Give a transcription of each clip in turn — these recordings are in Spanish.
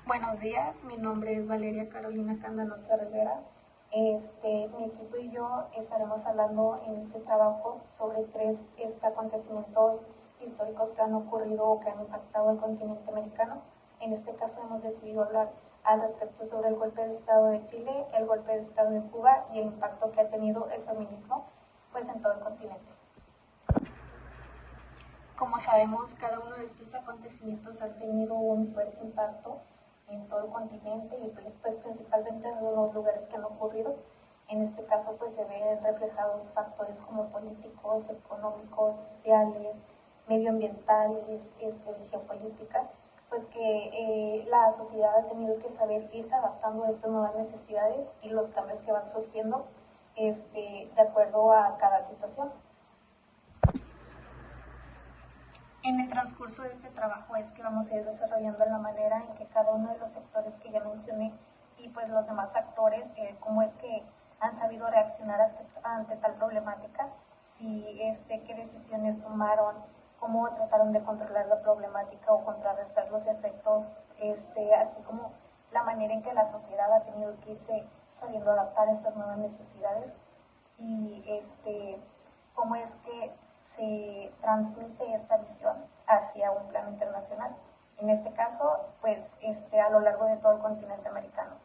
Buenos días, mi nombre es Valeria Carolina Candanosa Rivera. Mi equipo y yo estaremos hablando en este trabajo sobre tres acontecimientos históricos que han ocurrido o que han impactado al continente americano. En este caso hemos decidido hablar al respecto sobre el golpe de Estado de Chile, el golpe de Estado de Cuba y el impacto que ha tenido el feminismo en todo el continente. Como sabemos, cada uno de estos acontecimientos ha tenido un fuerte impacto en todo el continente y principalmente en los lugares que han ocurrido. En este caso se ven reflejados factores como políticos, económicos, sociales, medioambientales, geopolítica, que la sociedad ha tenido que saber irse adaptando a estas nuevas necesidades y los cambios que van surgiendo de acuerdo a cada situación. En el transcurso de este trabajo es que vamos a ir desarrollando la manera en que cada uno de los sectores que ya mencioné y los demás actores, cómo es que han sabido reaccionar ante tal problemática, qué decisiones tomaron, cómo trataron de controlar la problemática o contrarrestar los efectos, así como la manera en que la sociedad ha tenido que irse sabiendo adaptar a estas nuevas necesidades y cómo es que se transmite esta visión hacia un plano internacional. En este caso, a lo largo de todo el continente americano.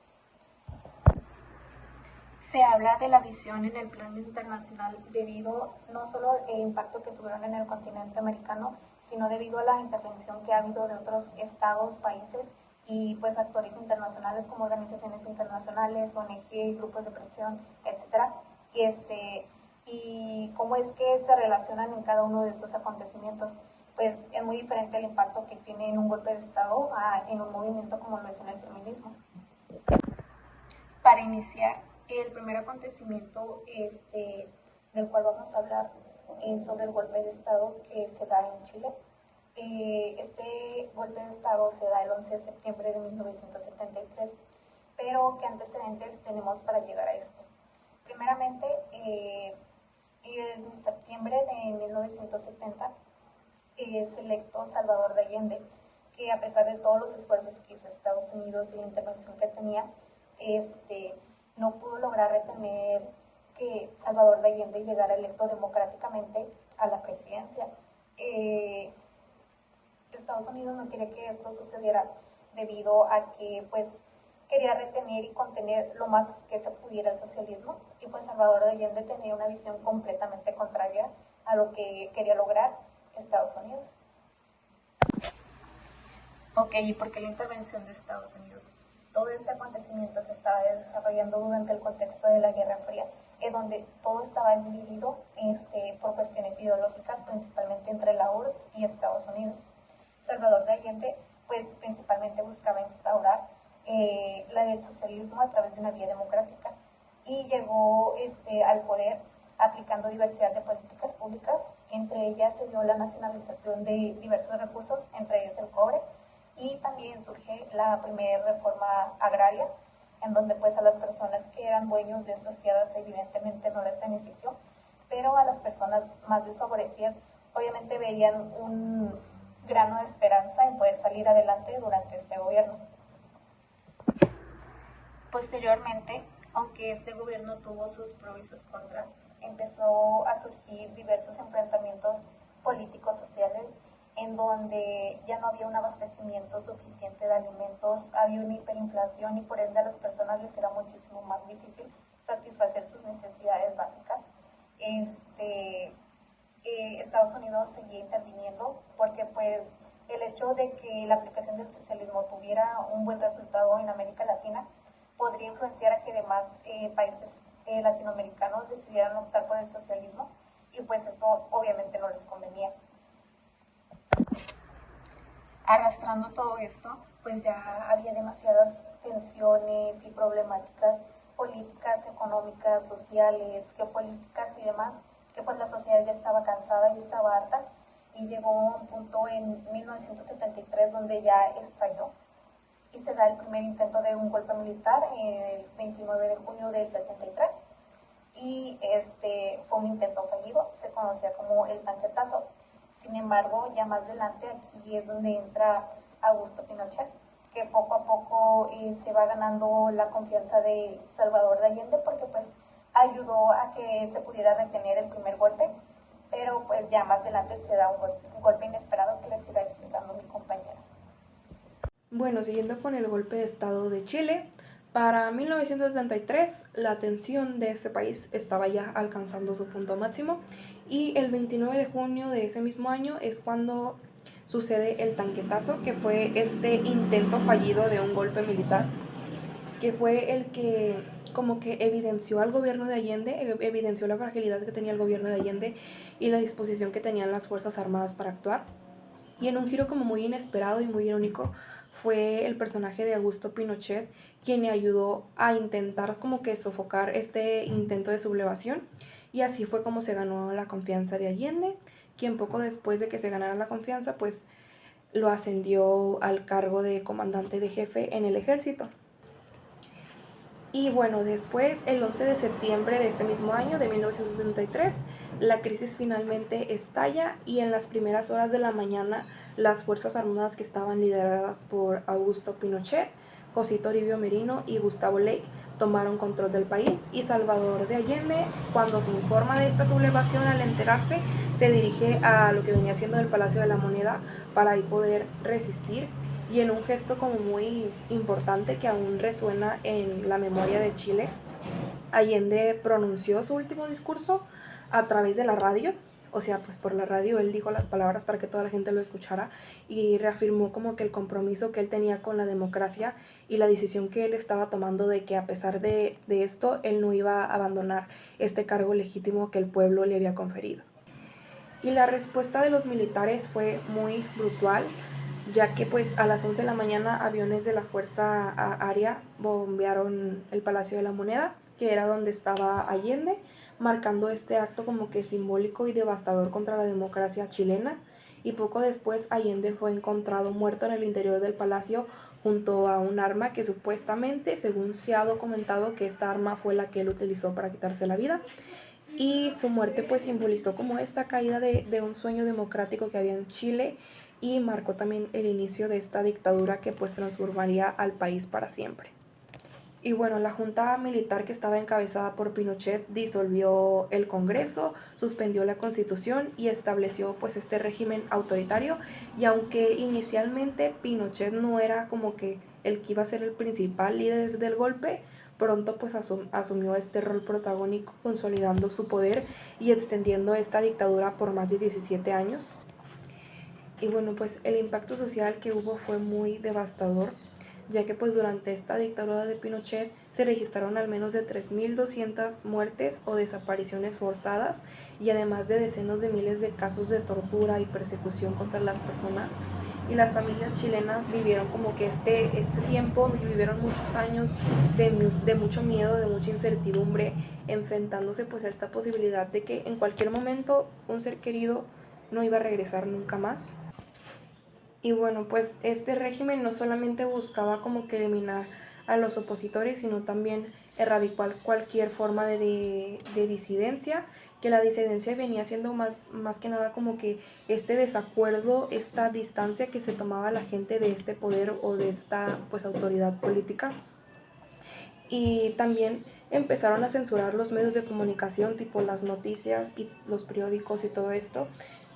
Se habla de la visión en el plano internacional debido no solo al impacto que tuvieron en el continente americano, sino debido a la intervención que ha habido de otros estados, países y actores internacionales como organizaciones internacionales, ONG, grupos de presión, etcétera. Y cómo es que se relacionan en cada uno de estos acontecimientos. Es muy diferente el impacto que tiene en un golpe de Estado en un movimiento como lo es en el feminismo. Para iniciar, el primer acontecimiento del cual vamos a hablar es sobre el golpe de Estado que se da en Chile. Este golpe de Estado se da el 11 de septiembre de 1973, pero ¿qué antecedentes tenemos para llegar a esto? Primeramente, en septiembre de 1970 es electo Salvador de Allende, que a pesar de todos los esfuerzos que hizo Estados Unidos y la intervención que tenía, no pudo lograr retener que Salvador de Allende llegara electo democráticamente a la presidencia. Estados Unidos no quiere que esto sucediera debido a que quería retener y contener lo más que se pudiera el socialismo y Salvador de Allende tenía una visión completamente contraria a lo que quería lograr Estados Unidos. Ok, ¿y por qué la intervención de Estados Unidos? Todo este acontecimiento se estaba desarrollando durante el contexto de la Guerra Fría, en donde todo estaba dividido por cuestiones ideológicas, principalmente entre la URSS y Estados Unidos. Salvador de Allende principalmente buscaba instaurar la del socialismo a través de una vía democrática y llegó al poder aplicando diversidad de políticas públicas. Entre ellas se dio la nacionalización de diversos recursos, entre ellos el cobre, y también surge la primera reforma agraria, en donde a las personas que eran dueños de estas tierras evidentemente no les benefició, pero a las personas más desfavorecidas obviamente veían un grano de esperanza en poder salir adelante durante este gobierno. Posteriormente, aunque este gobierno tuvo sus pros y sus contras, empezó a surgir diversos enfrentamientos políticos sociales en donde ya no había un abastecimiento suficiente de alimentos, había una hiperinflación y por ende a las personas les era muchísimo más difícil satisfacer sus necesidades básicas. Estados Unidos seguía interviniendo porque el hecho de que la aplicación del socialismo tuviera un buen resultado en América Latina podría influenciar a que demás países latinoamericanos decidieran optar por el socialismo y esto obviamente no les convenía. Arrastrando todo esto, ya había demasiadas tensiones y problemáticas políticas, económicas, sociales, geopolíticas y demás, que la sociedad ya estaba cansada y estaba harta, y llegó un punto en 1973 donde ya estalló y se da el primer intento de un golpe militar el 29 de junio del 73 y fue un intento fallido, se conocía como el tanquetazo. Sin embargo, ya más adelante aquí es donde entra Augusto Pinochet, que poco a poco se va ganando la confianza de Salvador de Allende, porque pues ayudó a que se pudiera detener el primer golpe, pero pues ya más adelante se da un golpe inesperado que les irá explicando mi compañera. Bueno, siguiendo con el golpe de Estado de Chile, para 1973 la tensión de este país estaba ya alcanzando su punto máximo y el 29 de junio de ese mismo año es cuando sucede el tanquetazo, que fue este intento fallido de un golpe militar, que fue el que como que evidenció al gobierno de Allende, evidenció la fragilidad que tenía el gobierno de Allende y la disposición que tenían las Fuerzas Armadas para actuar. Y en un giro como muy inesperado y muy irónico fue el personaje de Augusto Pinochet quien le ayudó a intentar como que sofocar este intento de sublevación, y así fue como se ganó la confianza de Allende, quien poco después de que se ganara la confianza pues lo ascendió al cargo de comandante de jefe en el ejército. Y bueno, después, el 11 de septiembre de este mismo año, de 1973, la crisis finalmente estalla y en las primeras horas de la mañana las Fuerzas Armadas que estaban lideradas por Augusto Pinochet, José Toribio Merino y Gustavo Lake tomaron control del país, y Salvador de Allende, cuando se informa de esta sublevación, al enterarse, se dirige a lo que venía siendo el Palacio de la Moneda para ahí poder resistir, y en un gesto como muy importante que aún resuena en la memoria de Chile, Allende pronunció su último discurso a través de la radio. O sea, pues por la radio él dijo las palabras para que toda la gente lo escuchara y reafirmó como que el compromiso que él tenía con la democracia y la decisión que él estaba tomando de que a pesar de esto él no iba a abandonar este cargo legítimo que el pueblo le había conferido. Y la respuesta de los militares fue muy brutal, ya que pues a las 11 de la mañana aviones de la Fuerza Aérea bombearon el Palacio de la Moneda, que era donde estaba Allende, marcando este acto como que simbólico y devastador contra la democracia chilena. Y poco después Allende fue encontrado muerto en el interior del palacio junto a un arma que supuestamente, según se ha documentado, que esta arma fue la que él utilizó para quitarse la vida, y su muerte pues simbolizó como esta caída de un sueño democrático que había en Chile, y marcó también el inicio de esta dictadura que pues transformaría al país para siempre. Y bueno, la junta militar que estaba encabezada por Pinochet disolvió el Congreso, suspendió la Constitución y estableció pues este régimen autoritario. Y aunque inicialmente Pinochet no era como que el que iba a ser el principal líder del golpe, pronto pues asumió este rol protagónico, consolidando su poder y extendiendo esta dictadura por más de 17 años. Y bueno, pues el impacto social que hubo fue muy devastador, ya que pues durante esta dictadura de Pinochet se registraron al menos de 3.200 muertes o desapariciones forzadas, y además de decenas de miles de casos de tortura y persecución contra las personas. Y las familias chilenas vivieron como que este tiempo, vivieron muchos años de mucho miedo, de mucha incertidumbre, enfrentándose pues a esta posibilidad de que en cualquier momento un ser querido no iba a regresar nunca más. Y bueno, pues este régimen no solamente buscaba como que eliminar a los opositores, sino también erradicar cualquier forma de disidencia, que la disidencia venía siendo más que nada como que este desacuerdo, esta distancia que se tomaba la gente de este poder o de esta pues autoridad política. Y también empezaron a censurar los medios de comunicación, tipo las noticias y los periódicos y todo esto,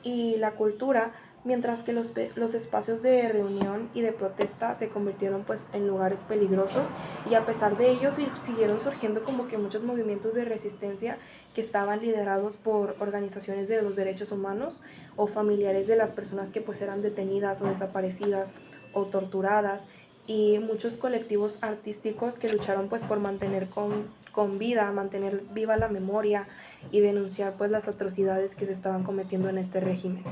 y la cultura, mientras que los espacios de reunión y de protesta se convirtieron pues en lugares peligrosos. Y a pesar de ello siguieron surgiendo como que muchos movimientos de resistencia que estaban liderados por organizaciones de los derechos humanos o familiares de las personas que pues eran detenidas o desaparecidas o torturadas, y muchos colectivos artísticos que lucharon pues por mantener con vida, mantener viva la memoria y denunciar pues las atrocidades que se estaban cometiendo en este régimen.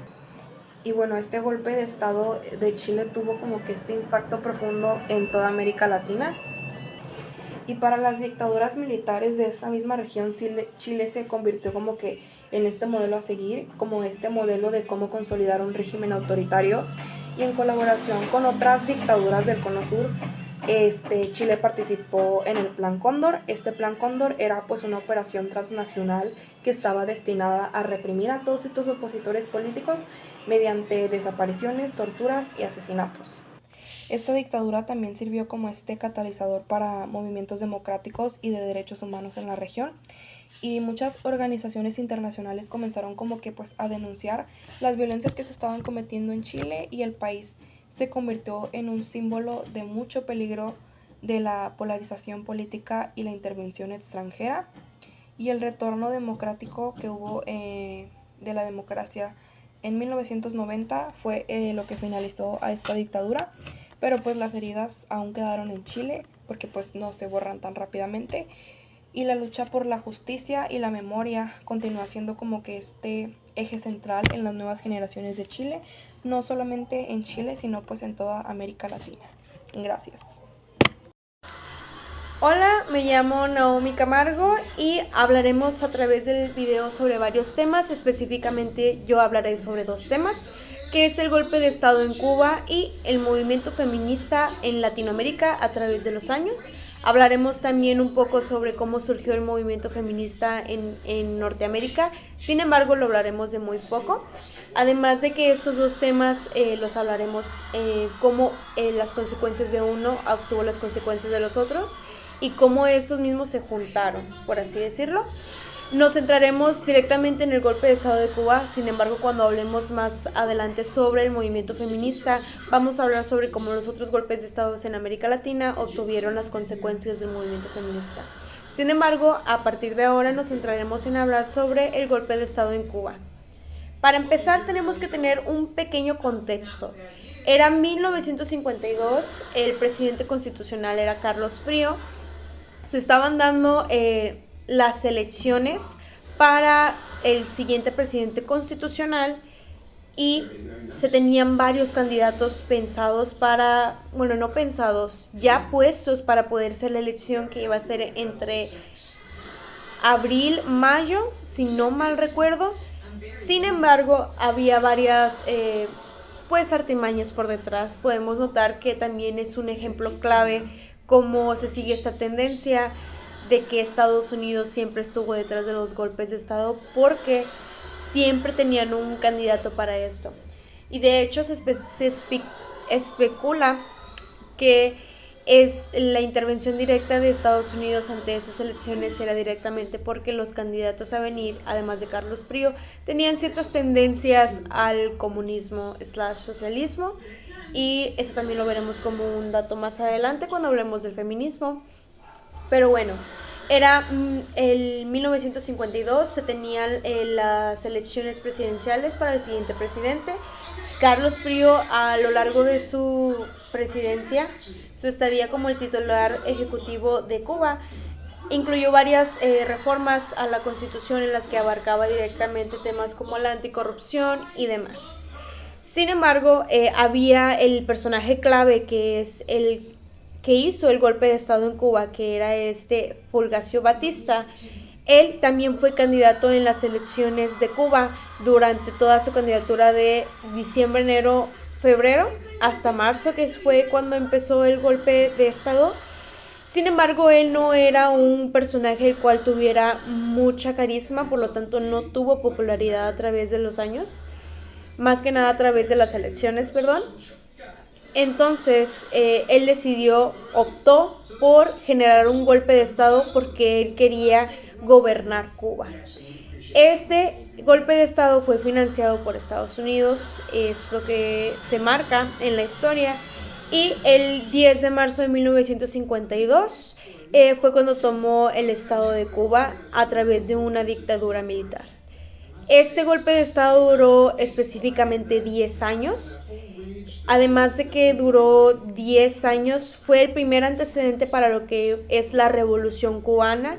Y bueno, este golpe de Estado de Chile tuvo como que este impacto profundo en toda América Latina. Y para las dictaduras militares de esta misma región, Chile se convirtió como que en este modelo a seguir, como este modelo de cómo consolidar un régimen autoritario. Y en colaboración con otras dictaduras del Cono Sur, Chile participó en el Plan Cóndor. Este Plan Cóndor era pues una operación transnacional que estaba destinada a reprimir a todos estos opositores políticos mediante desapariciones, torturas y asesinatos. Esta dictadura también sirvió como catalizador para movimientos democráticos y de derechos humanos en la región, y muchas organizaciones internacionales comenzaron como que pues a denunciar las violencias que se estaban cometiendo en Chile, y el país se convirtió en un símbolo de mucho peligro de la polarización política y la intervención extranjera, y el retorno democrático que hubo de la democracia en 1990 fue lo que finalizó a esta dictadura, pero pues las heridas aún quedaron en Chile porque pues no se borran tan rápidamente, y la lucha por la justicia y la memoria continúa siendo como que este eje central en las nuevas generaciones de Chile, no solamente en Chile, sino pues en toda América Latina. Gracias. Hola, me llamo Naomi Camargo y hablaremos a través del video sobre varios temas. Específicamente yo hablaré sobre 2 temas, que es el golpe de estado en Cuba y el movimiento feminista en Latinoamérica a través de los años. Hablaremos también un poco sobre cómo surgió el movimiento feminista en Norteamérica, sin embargo lo hablaremos de muy poco. Además de que estos 2 temas los hablaremos cómo las consecuencias de uno obtuvo las consecuencias de los otros, y cómo estos mismos se juntaron, por así decirlo. Nos centraremos directamente en el golpe de estado de Cuba, sin embargo cuando hablemos más adelante sobre el movimiento feminista, vamos a hablar sobre cómo los otros golpes de estado en América Latina obtuvieron las consecuencias del movimiento feminista. Sin embargo, a partir de ahora nos centraremos en hablar sobre el golpe de estado en Cuba. Para empezar tenemos que tener un pequeño contexto. Era 1952, el presidente constitucional era Carlos Prío. Se estaban dando las elecciones para el siguiente presidente constitucional y se tenían varios candidatos pensados para, bueno, no pensados, ya puestos para poder ser la elección que iba a ser entre abril, mayo, si no mal recuerdo. Sin embargo, había varias pues artimañas por detrás. Podemos notar que también es un ejemplo clave cómo se sigue esta tendencia de que Estados Unidos siempre estuvo detrás de los golpes de estado, porque siempre tenían un candidato para esto. Y de hecho se especula que la intervención directa de Estados Unidos ante estas elecciones era directamente porque los candidatos a venir, además de Carlos Prío, tenían ciertas tendencias al comunismo / socialismo, y eso también lo veremos como un dato más adelante cuando hablemos del feminismo. Pero bueno, era el 1952, se tenían las elecciones presidenciales para el siguiente presidente. Carlos Prío, a lo largo de su presidencia, su estadía como el titular ejecutivo de Cuba, incluyó varias reformas a la Constitución en las que abarcaba directamente temas como la anticorrupción y demás. Sin embargo, había el personaje clave que es el que hizo el golpe de estado en Cuba, que era Fulgencio Batista. Él también fue candidato en las elecciones de Cuba durante toda su candidatura de diciembre, enero, febrero, hasta marzo, que fue cuando empezó el golpe de estado. Sin embargo, él no era un personaje el cual tuviera mucha carisma, por lo tanto no tuvo popularidad a través de los años, más que nada a través de las elecciones, Entonces, él optó por generar un golpe de estado porque él quería gobernar Cuba. Este golpe de estado fue financiado por Estados Unidos, es lo que se marca en la historia, y el 10 de marzo de 1952 fue cuando tomó el estado de Cuba a través de una dictadura militar. Este golpe de estado duró específicamente 10 años. Además de que duró 10 años, fue el primer antecedente para lo que es la Revolución Cubana,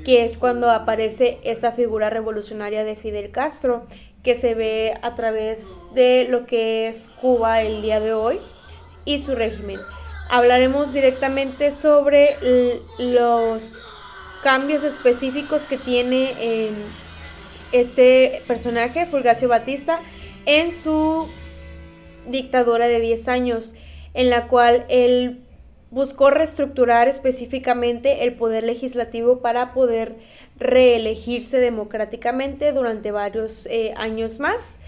que es cuando aparece esta figura revolucionaria de Fidel Castro, que se ve a través de lo que es Cuba el día de hoy y su régimen. Hablaremos directamente sobre los cambios específicos que tiene este personaje, Fulgencio Batista, en su dictadura de 10 años, en la cual él buscó reestructurar específicamente el poder legislativo para poder reelegirse democráticamente durante varios años más.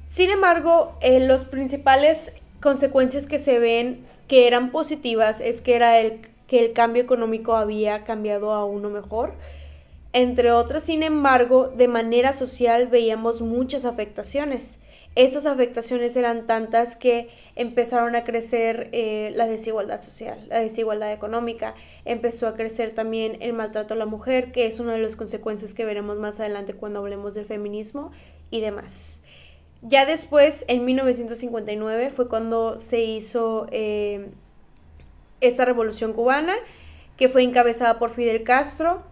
Sin embargo, los principales consecuencias que se ven que eran positivas es que era que el cambio económico había cambiado a uno mejor, entre otras. Sin embargo, de manera social veíamos muchas afectaciones. Estas afectaciones eran tantas que empezaron a crecer la desigualdad social, la desigualdad económica, empezó a crecer también el maltrato a la mujer, que es una de las consecuencias que veremos más adelante cuando hablemos del feminismo y demás. Ya después, en 1959, fue cuando se hizo esta revolución cubana, que fue encabezada por Fidel Castro.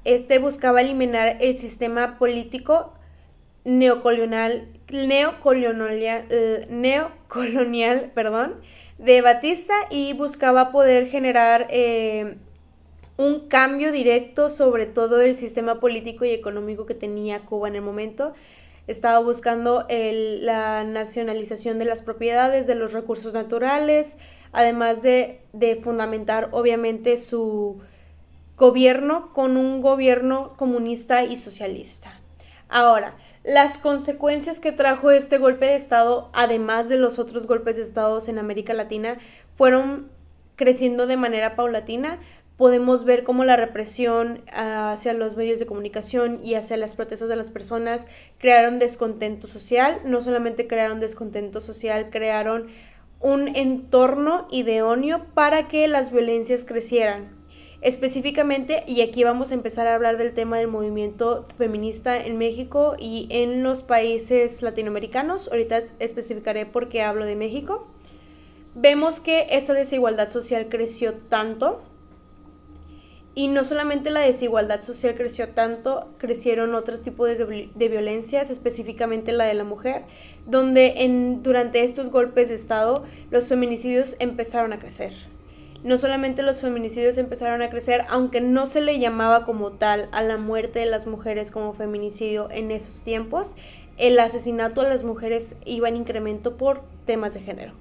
Este buscaba eliminar el sistema político neocolonial, de Batista, y buscaba poder generar un cambio directo sobre todo el sistema político y económico que tenía Cuba en el momento. Estaba buscando la nacionalización de las propiedades, de los recursos naturales, además de fundamentar obviamente su gobierno con un gobierno comunista y socialista. Ahora, las consecuencias que trajo este golpe de Estado, además de los otros golpes de Estado en América Latina, fueron creciendo de manera paulatina. Podemos ver cómo la represión hacia los medios de comunicación y hacia las protestas de las personas crearon descontento social. No solamente crearon descontento social, crearon un entorno idóneo para que las violencias crecieran. Específicamente, y aquí vamos a empezar a hablar del tema del movimiento feminista en México y en los países latinoamericanos. Ahorita especificaré por qué hablo de México. Vemos que esta desigualdad social creció tanto, y no solamente la desigualdad social creció tanto, crecieron otros tipos de violencias, específicamente la de la mujer, donde durante estos golpes de Estado los feminicidios empezaron a crecer. No solamente los feminicidios empezaron a crecer, aunque no se le llamaba como tal a la muerte de las mujeres como feminicidio en esos tiempos, el asesinato a las mujeres iba en incremento por temas de género.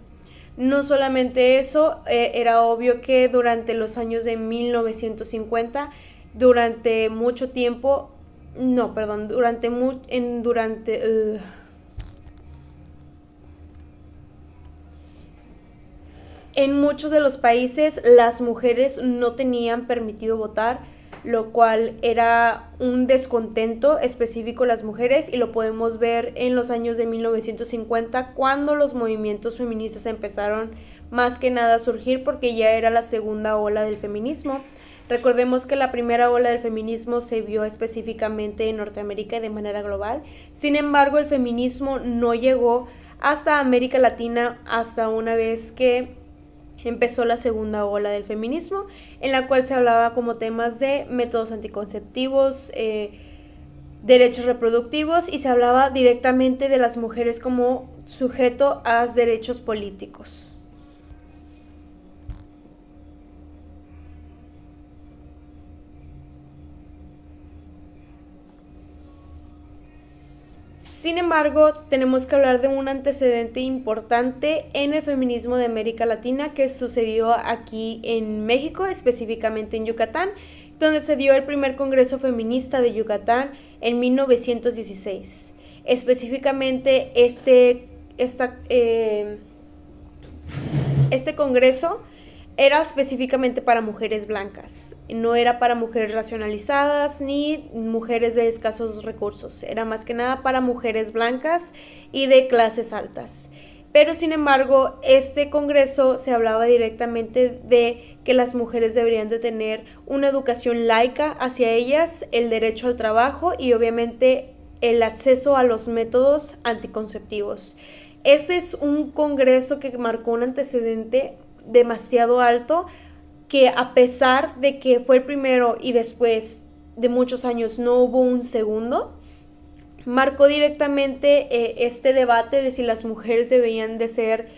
No solamente eso, era obvio que durante los años de 1950, durante mucho tiempo, en muchos de los países las mujeres no tenían permitido votar, lo cual era un descontento específico de las mujeres, y lo podemos ver en los años de 1950 cuando los movimientos feministas empezaron más que nada a surgir, porque ya era la segunda ola del feminismo. Recordemos que la primera ola del feminismo se vio específicamente en Norteamérica y de manera global. Sin embargo, el feminismo no llegó hasta América Latina hasta una vez que empezó la segunda ola del feminismo, en la cual se hablaba como temas de métodos anticonceptivos, derechos reproductivos, y se hablaba directamente de las mujeres como sujeto a derechos políticos. Sin embargo, tenemos que hablar de un antecedente importante en el feminismo de América Latina que sucedió aquí en México, específicamente en Yucatán, donde se dio el primer Congreso Feminista de Yucatán en 1916. Específicamente este congreso era específicamente para mujeres blancas, no era para mujeres racionalizadas ni mujeres de escasos recursos, era más que nada para mujeres blancas y de clases altas. Pero sin embargo, este congreso se hablaba directamente de que las mujeres deberían de tener una educación laica hacia ellas, el derecho al trabajo y obviamente el acceso a los métodos anticonceptivos. Este es un congreso que marcó un antecedente demasiado alto, que a pesar de que fue el primero y después de muchos años no hubo un segundo, marcó directamente este debate de si las mujeres debían de ser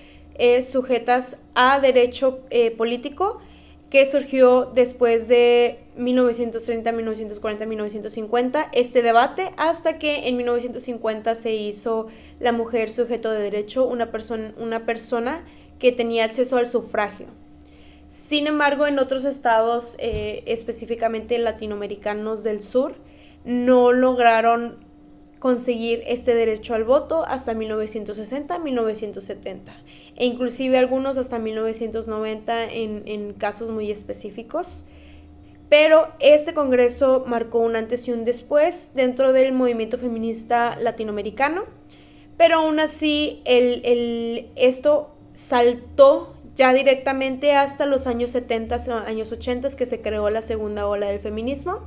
sujetas a derecho político, que surgió después de 1930, 1940, 1950, este debate, hasta que en 1950 se hizo la mujer sujeto de derecho, una persona que tenía acceso al sufragio. Sin embargo, en otros estados, específicamente latinoamericanos del sur, no lograron conseguir este derecho al voto hasta 1960-1970 e inclusive algunos hasta 1990 en casos muy específicos. Pero este congreso marcó un antes y un después dentro del movimiento feminista latinoamericano, pero aún así esto saltó ya directamente hasta los años 70, años 80, que se creó la segunda ola del feminismo.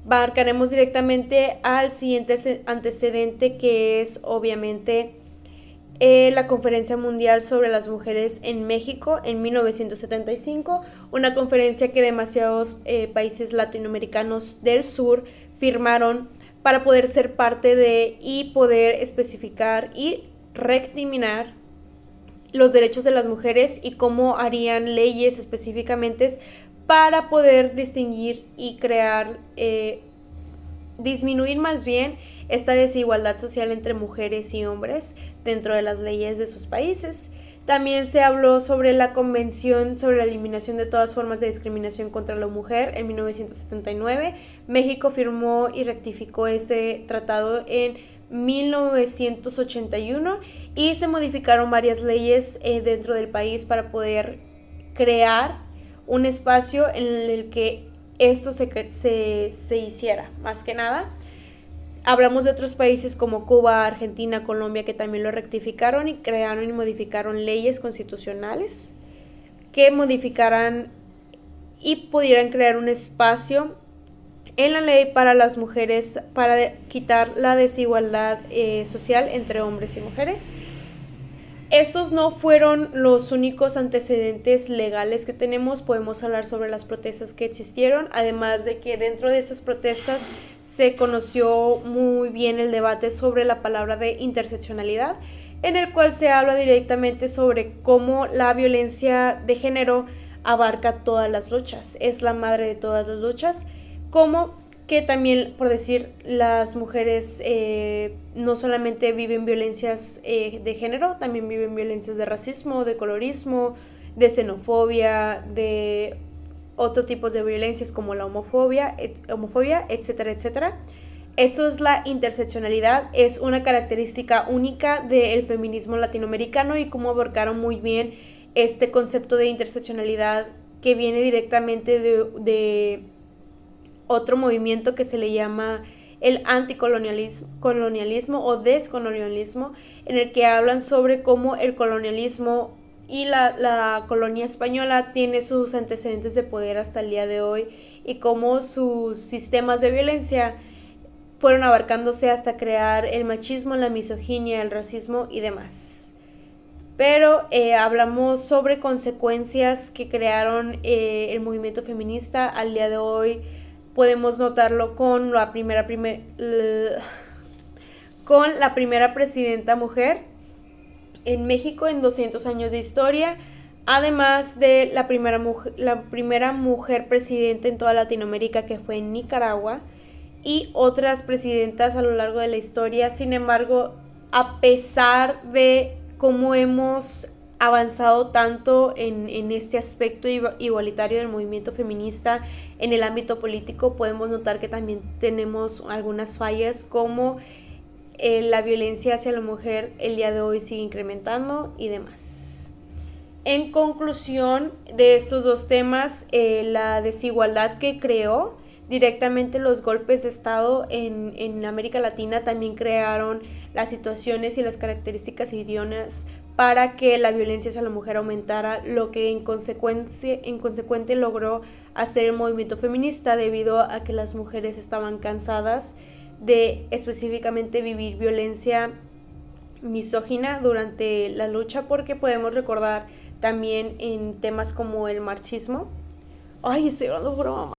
Marcaremos directamente al siguiente antecedente, que es obviamente la Conferencia Mundial sobre las Mujeres en México en 1975, una conferencia que demasiados países latinoamericanos del sur firmaron para poder ser parte de y poder especificar y rectificar los derechos de las mujeres y cómo harían leyes específicamente para poder distinguir y crear, disminuir más bien esta desigualdad social entre mujeres y hombres dentro de las leyes de sus países. También se habló sobre la Convención sobre la Eliminación de todas formas de discriminación contra la mujer en 1979. México firmó y rectificó este tratado en 1981 y se modificaron varias leyes dentro del país para poder crear un espacio en el que esto se hiciera. Más que nada, hablamos de otros países como Cuba, Argentina, Colombia, que también lo rectificaron y crearon y modificaron leyes constitucionales que modificaran y pudieran crear un espacio en la ley para las mujeres para quitar la desigualdad social entre hombres y mujeres. Estos no fueron los únicos antecedentes legales que tenemos. Podemos hablar sobre las protestas que existieron, además de que dentro de esas protestas se conoció muy bien el debate sobre la palabra de interseccionalidad, en el cual se habla directamente sobre cómo la violencia de género abarca todas las luchas, es la madre de todas las luchas, como que también, por decir, las mujeres no solamente viven violencias de género, también viven violencias de racismo, de colorismo, de xenofobia, de otros tipos de violencias como la homofobia, etcétera, etcétera. Esto es la interseccionalidad, es una característica única del feminismo latinoamericano y cómo abarcaron muy bien este concepto de interseccionalidad que viene directamente de otro movimiento que se le llama el anticolonialismo o descolonialismo, en el que hablan sobre cómo el colonialismo y la colonia española tiene sus antecedentes de poder hasta el día de hoy y cómo sus sistemas de violencia fueron abarcándose hasta crear el machismo, la misoginia, el racismo y demás. Pero hablamos sobre consecuencias que crearon el movimiento feminista al día de hoy. Podemos notarlo con la primera presidenta mujer en México en 200 años de historia, además de la primera mujer presidenta en toda Latinoamérica, que fue en Nicaragua, y otras presidentas a lo largo de la historia. Sin embargo, a pesar de cómo hemos avanzado tanto en este aspecto igualitario del movimiento feminista en el ámbito político, podemos notar que también tenemos algunas fallas, como la violencia hacia la mujer el día de hoy sigue incrementando y demás. En conclusión de estos dos temas, la desigualdad que creó directamente los golpes de Estado en América Latina también crearon las situaciones y las características idóneas para que la violencia hacia la mujer aumentara, lo que en consecuente logró hacer el movimiento feminista, debido a que las mujeres estaban cansadas de específicamente vivir violencia misógina durante la lucha, porque podemos recordar también en temas como el marxismo. Ay, estoy hablando broma.